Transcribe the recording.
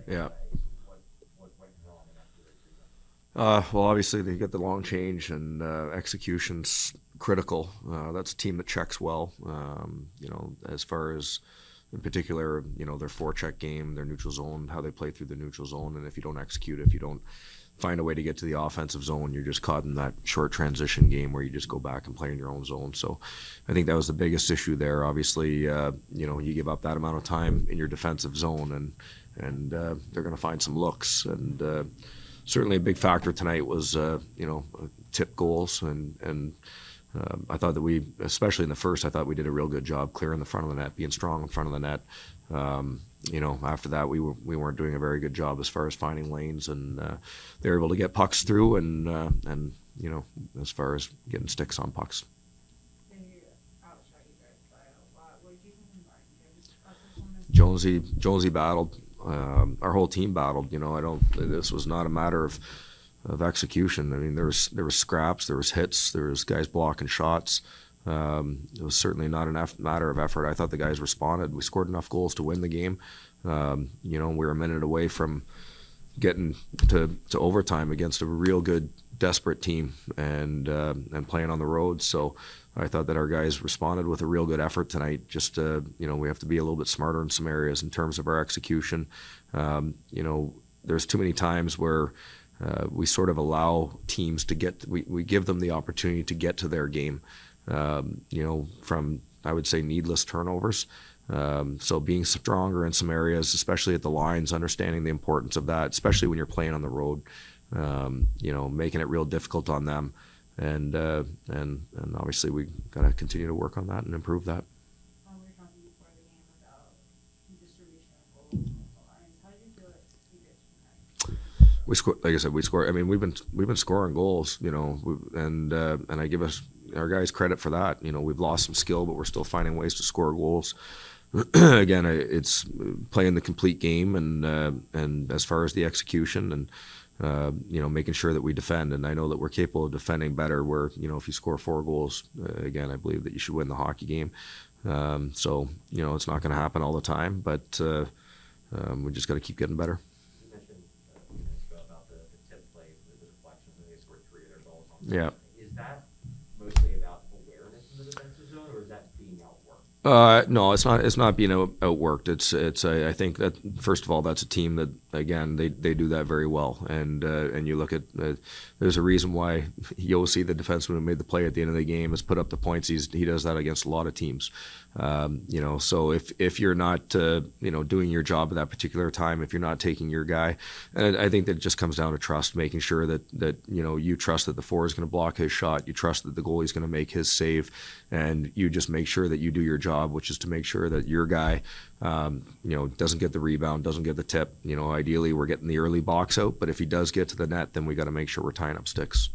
Yeah. What went wrong in that period for you guys? Well, obviously they get the long change and execution's critical. That's a team that checks well. As far as in particular, their forecheck game, their neutral zone, how they play through the neutral zone, and if you don't execute, if you don't find a way to get to the offensive zone, you're just caught in that short transition game where you just go back and play in your own zone. So I think that was the biggest issue there. Obviously, you give up that amount of time in your defensive zone, and they're going to find some looks. And certainly a big factor tonight was tip goals, and I thought that especially in the first, I thought we did a real good job clearing the front of the net, being strong in front of the net. After that, we weren't doing a very good job as far as finding lanes, and they were able to get pucks through, and as far as getting sticks on pucks. They outshot you guys by a lot. What did you think about Jonesy battled. Our whole team battled. This was not a matter of execution. I mean, there was scraps, there was hits, there was guys blocking shots. It was certainly not a matter of effort. I thought the guys responded. We scored enough goals to win the game. We were a minute away from getting to overtime against a real good, desperate team, and playing on the road. So I thought that our guys responded with a real good effort tonight. Just we have to be a little bit smarter in some areas in terms of our execution. There's too many times where we sort of allow teams to we give them the opportunity to get to their game. From, I would say, needless turnovers. So being stronger in some areas, especially at the lines, understanding the importance of that, especially when you're playing on the road, making it real difficult on them. And obviously we got to continue to work on that and improve that. we were talking before the game about distribution of goals and the lines. How did you feel that you did tonight? We score, like I said, we score. I mean, we've been scoring goals, and I give our guys credit for that. We've lost some skill, but we're still finding ways to score goals. Again, it's playing the complete game, and as far as the execution, and making sure that we defend. And I know that we're capable of defending better. Where if you score 4 goals, again, I believe that you should win the hockey game. So it's not going to happen all the time, but we just got to keep getting better. You mentioned a few minutes ago about the tip play, the deflections, and they scored 3 of their goals on Yeah. Is that mostly about awareness in the defensive zone, or is that being outworked? No, it's not. It's not being outworked. I think that first of all, that's a team that again they do that very well. And you look at there's a reason why Yossi, the defenseman who made the play at the end of the game, has put up the points. He does that against a lot of teams. So if you're not doing your job at that particular time, if you're not taking your guy, and I think that it just comes down to trust, making sure that you trust that the forward is going to block his shot, you trust that the goalie's going to make his save, and you just make sure that you do your job, which is to make sure that your guy doesn't get the rebound, doesn't get the tip. Ideally we're getting the early box out, but if he does get to the net, then we got to make sure we're tying up sticks.